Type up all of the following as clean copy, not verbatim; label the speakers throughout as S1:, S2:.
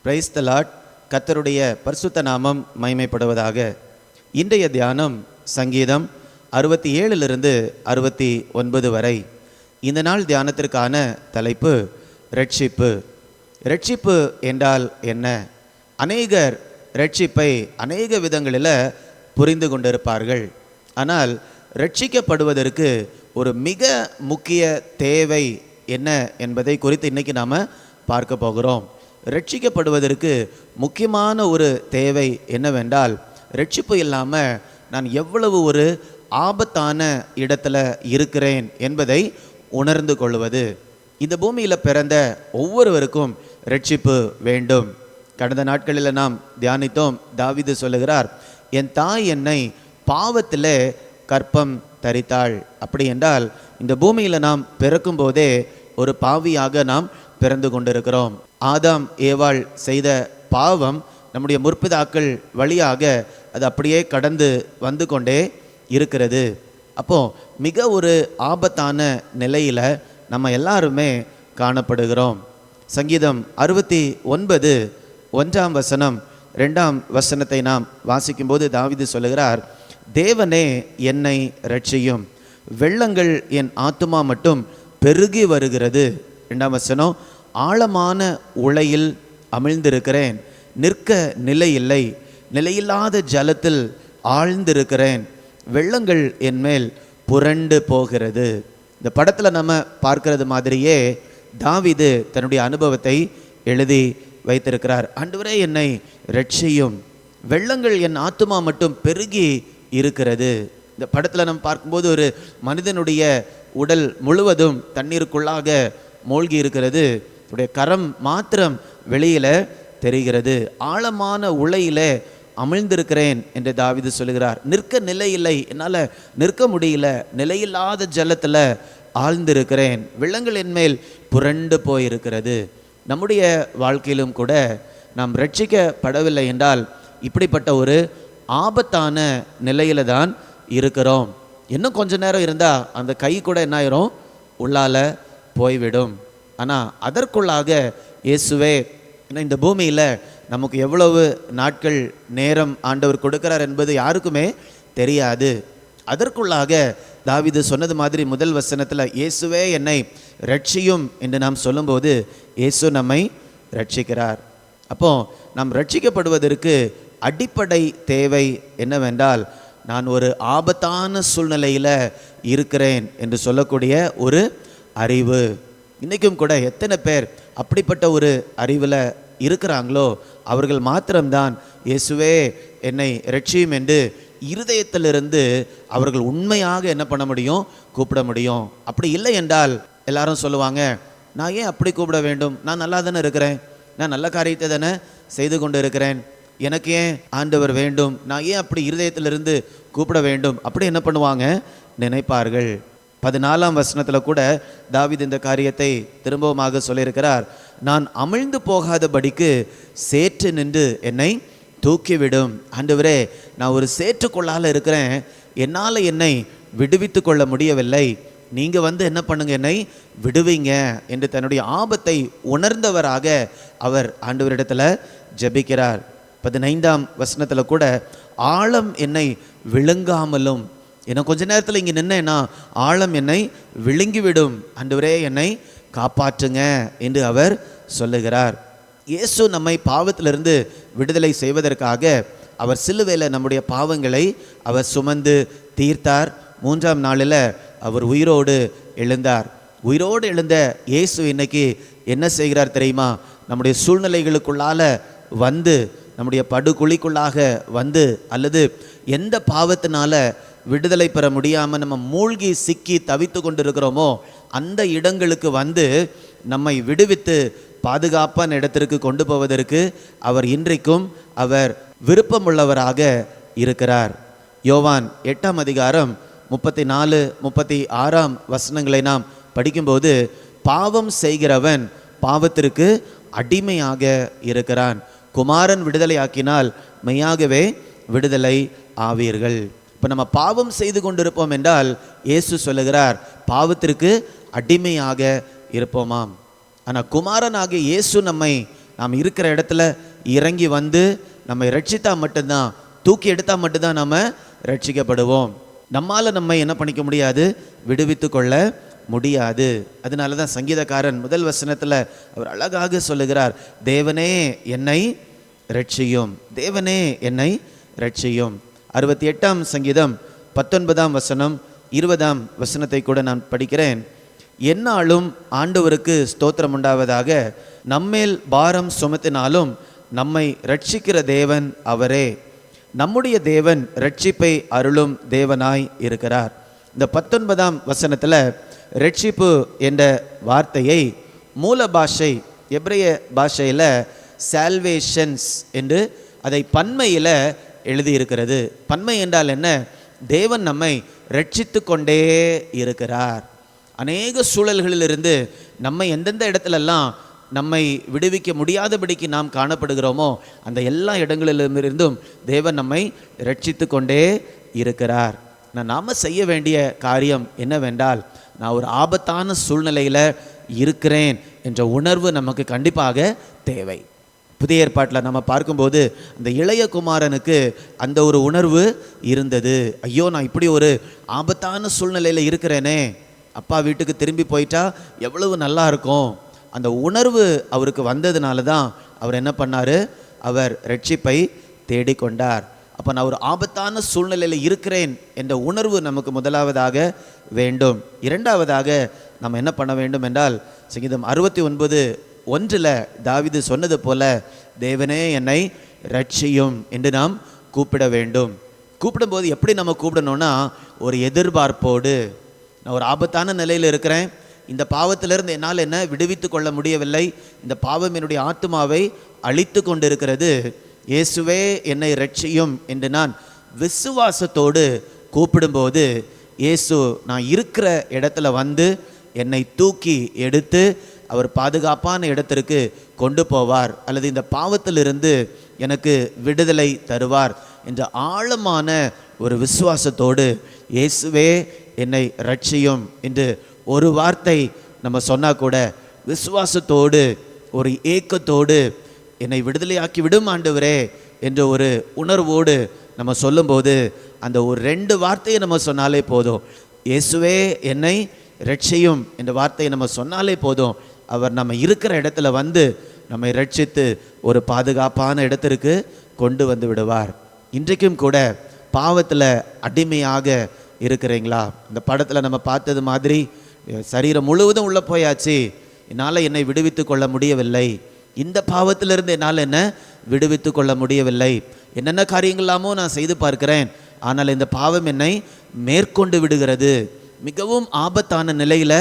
S1: Praise the Lord. கர்த்தருடைய பரிசுத்த நாமம் மகிமைப்படுவதாக. இன்றைய தியானம் சங்கீதம் 67 69 வரை. இந்த நாள் தியானத்திற்கான தலைப்பு ரட்சிப்பு. ரட்சிப்பு என்றால் என்ன? அநேகர் ரட்சிப்பை அநேக விதங்களில் புரிந்து கொண்டிருப்பார்கள். ஆனால் ரட்சிக்கப்படுவதற்கு ஒரு மிக முக்கிய தேவை என்ன என்பதை குறித்து இன்றைக்கி நாம் பார்க்க போகிறோம். ரட்சிக்கப்படுவதற்கு முக்கியமான ஒரு தேவை என்னவென்றால், ரட்சிப்பு இல்லாமல் நான் எவ்வளவு ஒரு ஆபத்தான இடத்துல இருக்கிறேன் என்பதை உணர்ந்து கொள்வது. இந்த பூமியில் பிறந்த ஒவ்வொருவருக்கும் ரட்சிப்பு வேண்டும். கடந்த நாட்களில் நாம் தியானித்தோம். தாவீது சொல்லுகிறார், என் தாய் என்னை பாவத்தில் கற்பம் தரித்தாள். அப்படி என்றால் இந்த பூமியில் நாம் பிறக்கும் போதே ஒரு பாவியாக நாம் பிறந்து கொண்டிருக்கிறோம். ஆதாம் ஏவாள் செய்த பாவம் நம்முடைய முற்பிதாக்கள் வழியாக அது அப்படியே கடந்து வந்து கொண்டே இருக்கிறது. அப்போது மிக ஒரு ஆபத்தான நிலையில் நம்ம எல்லாருமே காணப்படுகிறோம். சங்கீதம் 69 1ஆம் வசனம் 2ஆம் வசனத்தை நாம் வாசிக்கும்போது தாவீது சொல்லுகிறார், தேவனே என்னை ரட்சியும், வெள்ளங்கள் என் ஆத்துமா மட்டும் பெருகி வருகிறது. 2ஆம் வசனம், ஆழமான உளையில் அமிழ்ந்திருக்கிறேன், நிற்க நிலையில்லை, நிலையில்லாத ஜலத்தில் ஆழ்ந்திருக்கிறேன், வெள்ளங்கள் என் மேல் புரண்டு போகிறது. இந்த படத்தில் நம்ம பார்க்கிறது மாதிரியே தாவீது தன்னுடைய அனுபவத்தை எழுதி வைத்திருக்கிறார். ஆண்டவரே என்னை ரட்சியும், வெள்ளங்கள் என் ஆத்துமா மட்டும் பெருகி இருக்கிறது. இந்த படத்தில் நம்ம பார்க்கும்போது ஒரு மனிதனுடைய உடல் முழுவதும் தண்ணீருக்குள்ளாக மூழ்கி இருக்கிறது. அவருடைய கரம் மாத்திரம் வெளியில் தெரிகிறது. ஆழமான உளையில அமிழ்ந்திருக்கிறேன் என்று தாவீது சொல்லுகிறார். நிற்க நிலையில்லை, என்னால் நிற்க முடியல, நிலையில்லாத ஜலத்தில் ஆழ்ந்திருக்கிறேன், வெள்ளங்கள் என் மேல் புரண்டு போயிருக்கிறது. நம்முடைய வாழ்க்கையிலும் கூட நாம் ரட்சிக்கப்படவில்லை என்றால் இப்படிப்பட்ட ஒரு ஆபத்தான நிலையில தான் இருக்கிறோம். இன்னும் கொஞ்ச நேரம் இருந்தால் அந்த கை கூட என்ன ஆயிரும், உள்ளால போய்விடும். ஆனால் அதற்குள்ளாக இயேசுவே இந்த பூமியில் நமக்கு எவ்வளவு நாட்கள் நேரம் ஆண்டவர் கொடுக்கிறார் என்பது யாருக்குமே தெரியாது. அதற்குள்ளாக தாவீது சொன்னது மாதிரி முதல் வசனத்தில் இயேசுவே என்னை ரட்சியும் என்று நாம் சொல்லும்போது இயேசு நம்மை ரட்சிக்கிறார். அப்போ நாம் ரட்சிக்கப்படுவதற்கு அடிப்படை தேவை என்னவென்றால், நான் ஒரு ஆபத்தான சூழ்நிலையில் இருக்கிறேன் என்று சொல்லக்கூடிய ஒரு அறிவு. இன்றைக்கும் கூட எத்தனை பேர் அப்படிப்பட்ட ஒரு அறிவில் இருக்கிறாங்களோ அவர்கள் மாத்திரம்தான் இயேசுவே என்னை ரட்சியும் என்று இருதயத்திலிருந்து அவர்கள் உண்மையாக என்ன பண்ண முடியும், கூப்பிட முடியும். அப்படி இல்லை என்றால் எல்லாரும் சொல்லுவாங்க, நான் ஏன் அப்படி கூப்பிட வேண்டும், நான் நல்லா தானே இருக்கிறேன், நான் நல்ல காரியத்தை தானே செய்து கொண்டு இருக்கிறேன், எனக்கு ஏன் ஆண்டவர் வேண்டும், நான் ஏன் அப்படி இருதயத்திலிருந்து கூப்பிட வேண்டும், அப்படி என்ன பண்ணுவாங்க, நினைப்பார்கள். 14ஆம் வசனத்தில் கூட தாவீது இந்த காரியத்தை திரும்பவுமாக சொல்லியிருக்கிறார், நான் அமிழ்ந்து போகாதபடிக்கு சேற்று நின்று என்னை தூக்கிவிடும். ஆண்டவரே, நான் ஒரு சேற்றுக்குள்ளால் இருக்கிறேன், என்னால் என்னை விடுவித்து கொள்ள முடியவில்லை, நீங்கள் வந்து என்ன பண்ணுங்க, என்னை விடுவீங்க என்று தன்னுடைய ஆபத்தை உணர்ந்தவராக அவர் ஆண்டவரிடத்தில் ஜெபிக்கிறார். 15ஆம் வசனத்தில் கூட ஆழம் என்னை விழுங்காமலும், இன்னும் கொஞ்ச நேரத்தில் இங்கே நின்னேன்னா ஆழம் என்னை விழுங்கிவிடும், ஆண்டவரே என்னை காப்பாற்றுங்க என்று அவர் சொல்லுகிறார். இயேசு நம்மை பாவத்திலிருந்து விடுதலை செய்வதற்காக அவர் சிலுவையில் நம்முடைய பாவங்களை அவர் சுமந்து தீர்த்தார். 3ஆம் நாளில் அவர் உயிரோடு எழுந்தார். உயிரோடு எழுந்த இயேசு இன்னைக்கு என்ன செய்கிறார் தெரியுமா? நம்முடைய சூழ்நிலைகளுக்குள்ளால வந்து, நம்முடைய படுகுழிக்குள்ளாக வந்து, அல்லது எந்த பாவத்தினால விடுதலை பெற முடியாமல் நம்ம மூழ்கி சிக்கி தவித்து கொண்டிருக்கிறோமோ அந்த இடங்களுக்கு வந்து நம்மை விடுவித்து பாதுகாப்பான இடத்திற்கு கொண்டு போவதற்கு அவர் இன்றைக்கும் அவர் விருப்பமுள்ளவராக இருக்கிறார். யோவான் 8ஆம் அதிகாரம் 34 36ஆம் வசனங்களை நாம் படிக்கும்போது, பாவம் செய்கிறவன் பாவத்திற்கு அடிமையாக இருக்கிறான், குமாரன் விடுதலை ஆக்கினால் மெய்யாகவே விடுதலை ஆவீர்கள். இப்போ நம்ம பாவம் செய்து கொண்டிருப்போம் என்றால் இயேசு சொல்லுகிறார், பாவத்திற்கு அடிமையாக இருப்போமாம். ஆனால் குமாரனாகிய இயேசு நம்மை நாம் இருக்கிற இடத்துல இறங்கி வந்து நம்மை ரட்சித்தா மட்டும்தான், தூக்கி எடுத்தால் மட்டும்தான் நம்ம ரட்சிக்கப்படுவோம். நம்மால் நம்ம என்ன பண்ணிக்க முடியாது, விடுவித்து கொள்ள முடியாது. அதனால தான் சங்கீதக்காரன் முதல் வசனத்தில் அவர் அழகாக சொல்லுகிறார், தேவனே என்னை ரட்சியும், தேவனே என்னை ரட்சியும். 68ஆம் சங்கீதம் 19ஆம் வசனம் 20ஆம் வசனத்தை கூட நான் படிக்கிறேன். என்னாலும் ஆண்டவருக்கு ஸ்தோத்திரம் உண்டாவதாக, நம்மேல் பாரம் சுமத்தினாலும் நம்மை ரட்சிக்கிற தேவன் அவரே. நம்முடைய தேவன் ரட்சிப்பை அருளும் தேவனாய் இருக்கிறார். இந்த 19ஆம் வசனத்தில் ரட்சிப்பு என்ற வார்த்தையை மூல பாஷை எபிரேய பாஷையில் சால்வேஷன்ஸ் என்று அதை பன்மையில் எழுதியிருக்கிறது. பன்மை என்றால் என்ன? தேவன் நம்மை ரட்சித்து கொண்டே இருக்கிறார். அநேக சூழல்களிலிருந்து நம்மை எந்தெந்த இடத்துலெல்லாம் நம்மை விடுவிக்க முடியாதபடிக்கு நாம் காணப்படுகிறோமோ அந்த எல்லா இடங்களிலிருந்தும் தேவன் நம்மை ரட்சித்து கொண்டே இருக்கிறார். நாம் செய்ய வேண்டிய காரியம் என்னவென்றால், நான் ஒரு ஆபத்தான சூழ்நிலையில் இருக்கிறேன் என்ற உணர்வு நமக்கு கண்டிப்பாக தேவை. புதிய ஏற்பாட்டில் நம்ம பார்க்கும்போது அந்த இளைய குமாரனுக்கு அந்த ஒரு உணர்வு இருந்தது. ஐயோ, நான் இப்படி ஒரு ஆபத்தான சூழ்நிலையில் இருக்கிறேனே, அப்பா வீட்டுக்கு திரும்பி போயிட்டா எவ்வளவு நல்லா இருக்கும். அந்த உணர்வு அவருக்கு வந்ததுனால தான் அவர் என்ன பண்ணார், அவர் ரட்சிப்பை தேடிக்கொண்டார். அப்போ நான் ஒரு ஆபத்தான சூழ்நிலையில் இருக்கிறேன் என்ற உணர்வு நமக்கு முதலாவதாக வேண்டும். இரண்டாவதாக நம்ம என்ன பண்ண வேண்டும் என்றால், சங்கீதம் 69:1 தாவீது சொன்னது போல, தேவனே என்னை ரட்சியும் என்று நாம் கூப்பிட வேண்டும். கூப்பிடும்போது எப்படி நம்ம கூப்பிடணும்னா, ஒரு எதிர்பார்ப்போடு, நான் ஒரு ஆபத்தான நிலையில் இருக்கிறேன், இந்த பாவத்திலிருந்து என்னால் என்ன விடுவித்து கொள்ள முடியவில்லை, இந்த பாவம் என்னுடைய ஆத்துமாவை அழித்து கொண்டிருக்கிறது, இயேசுவே என்னை ரட்சியும் என்று நான் விசுவாசத்தோடு கூப்பிடும்போது, இயேசு நான் இருக்கிற இடத்துல வந்து என்னை தூக்கி எடுத்து அவர் பாதுகாப்பான இடத்திற்கு கொண்டு போவார், அல்லது இந்த பாவத்திலிருந்து எனக்கு விடுதலை தருவார் என்ற ஆழமான ஒரு விசுவாசத்தோடு இயேசுவே என்னை ரட்சியும் என்று ஒரு வார்த்தை நம்ம சொன்னால் கூட, விசுவாசத்தோடு ஒரு ஏக்கத்தோடு என்னை விடுதலையாக்கி விடும் ஆண்டவரே என்ற ஒரு உணர்வோடு நம்ம சொல்லும்போது, அந்த ஒரு 2 வார்த்தையை நம்ம சொன்னாலே போதும், இயேசுவே என்னை ரட்சியும் என்ற வார்த்தையை நம்ம சொன்னாலே போதும், அவர் நம்ம இருக்கிற இடத்துல வந்து நம்மை ரட்சித்து ஒரு பாதுகாப்பான இடத்திற்கு கொண்டு வந்து விடுவார். இன்றைக்கும் கூட பாவத்தில் அடிமையாக இருக்கிறீங்களா? இந்த படத்தில் நம்ம பார்த்தது மாதிரி சரீரம் முழுவதும் உள்ளே போயாச்சு, என்னால் என்னை விடுவித்து கொள்ள முடியவில்லை, இந்த பாவத்திலிருந்து என்னால் என்ன விடுவித்து கொள்ள முடியவில்லை, என்னென்ன காரியங்களாமோ நான் செய்து பார்க்கிறேன், ஆனால் இந்த பாவம் என்னை மேற்கொண்டு விடுகிறது, மிகவும் ஆபத்தான நிலையில்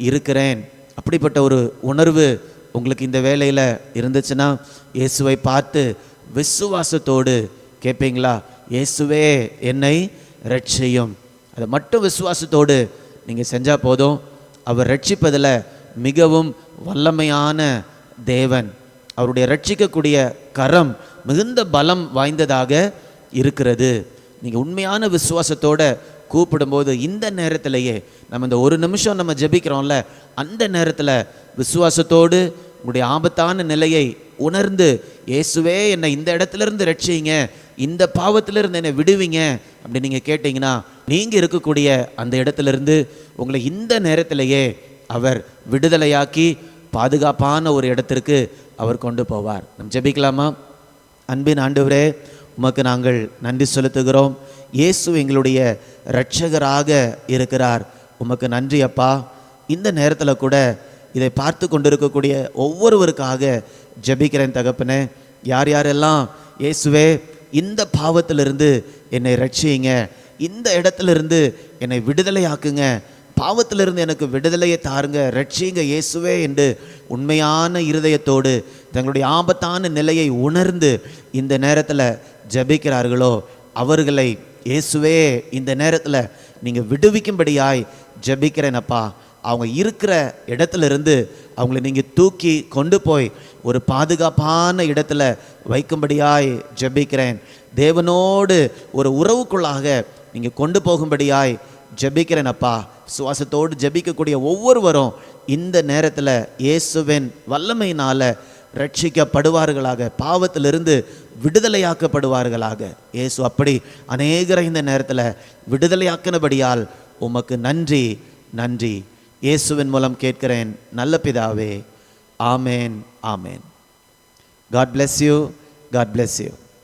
S1: இருக்கிறேன். அப்படிப்பட்ட ஒரு உணர்வு உங்களுக்கு இந்த வேளையில் இருந்துச்சுன்னா, இயேசுவை பார்த்து விசுவாசத்தோடு கேட்பீங்களா, இயேசுவே என்னை ரட்சியும். அதை மட்டும் விசுவாசத்தோடு நீங்கள் செஞ்சால் போதும். அவர் ரட்சிப்பதில் மிகவும் வல்லமையான தேவன். அவருடைய ரட்சிக்கக்கூடிய கரம் மிகுந்த பலம் வாய்ந்ததாக இருக்கிறது. நீங்கள் உண்மையான விசுவாசத்தோடு கூப்பிடும்போது, இந்த நேரத்திலேயே நம்ம இந்த ஒரு நிமிஷம் நம்ம ஜெபிக்கிறோம்ல, அந்த நேரத்தில் விசுவாசத்தோடு உங்களுடைய ஆபத்தான நிலையை உணர்ந்து, இயேசுவே என்னை இந்த இடத்துலேருந்து ரட்சிங்க, இந்த பாவத்திலிருந்து என்னை விடுவீங்க அப்படி நீங்கள் கேட்டிங்கன்னா, நீங்கள் இருக்கக்கூடிய அந்த இடத்துலேருந்து உங்களை இந்த நேரத்திலேயே அவர் விடுதலையாக்கி பாதுகாப்பான ஒரு இடத்திற்கு அவர் கொண்டு போவார். நம்ம ஜெபிக்கலாமா? அன்பின் ஆண்டவரே, உமக்கு நாங்கள் நன்றி செலுத்துகிறோம். இயேசு எங்களுடைய இரட்சகராக இருக்கிறார். உமக்கு நன்றி அப்பா. இந்த நேரத்தில் கூட இதை பார்த்து கொண்டிருக்கக்கூடிய ஒவ்வொருவருக்காக ஜெபிக்கிறேன் தகப்பனே. யார் யாரெல்லாம் இயேசுவே இந்த பாவத்திலிருந்து என்னை ரட்சியுங்க, இந்த இடத்துலேருந்து என்னை விடுதலையாக்குங்க, பாவத்திலிருந்து எனக்கு விடுதலையை தாருங்க, ரட்சிங்க இயேசுவே என்று உண்மையான இருதயத்தோடு தங்களுடைய ஆபத்தான நிலையை உணர்ந்து இந்த நேரத்தில் ஜெபிக்கிறார்களோ, அவர்களை இயேசுவே இந்த நேரத்தில் நீங்கள் விடுவிக்கும்படியாய் ஜெபிக்கிறேனப்பா. அவங்க இருக்கிற இடத்துலேருந்து அவங்கள நீங்கள் தூக்கி கொண்டு போய் ஒரு பாதுகாப்பான இடத்துல வைக்கும்படியாய் ஜெபிக்கிறேன். தேவனோடு ஒரு உறவுக்குள்ளாக நீங்கள் கொண்டு போகும்படியாய் ஜெபிக்கிறேனப்பா. சுவாசத்தோடு ஜெபிக்கக்கூடிய ஒவ்வொருவரும் இந்த நேரத்தில் இயேசுவின் வல்லமையினால் ரட்சிக்கப்படுவார்களாக, பாவத்திலிருந்து விடுதலையாக்கப்படுவார்களாக. இயேசு அப்படி அநேகரை இந்த நேரத்தில் விடுதலையாக்கினபடியால் உமக்கு நன்றி, நன்றி. இயேசுவின் மூலம் கேட்கிறேன் நல்ல பிதாவே. ஆமேன், ஆமேன். God bless you. God bless you.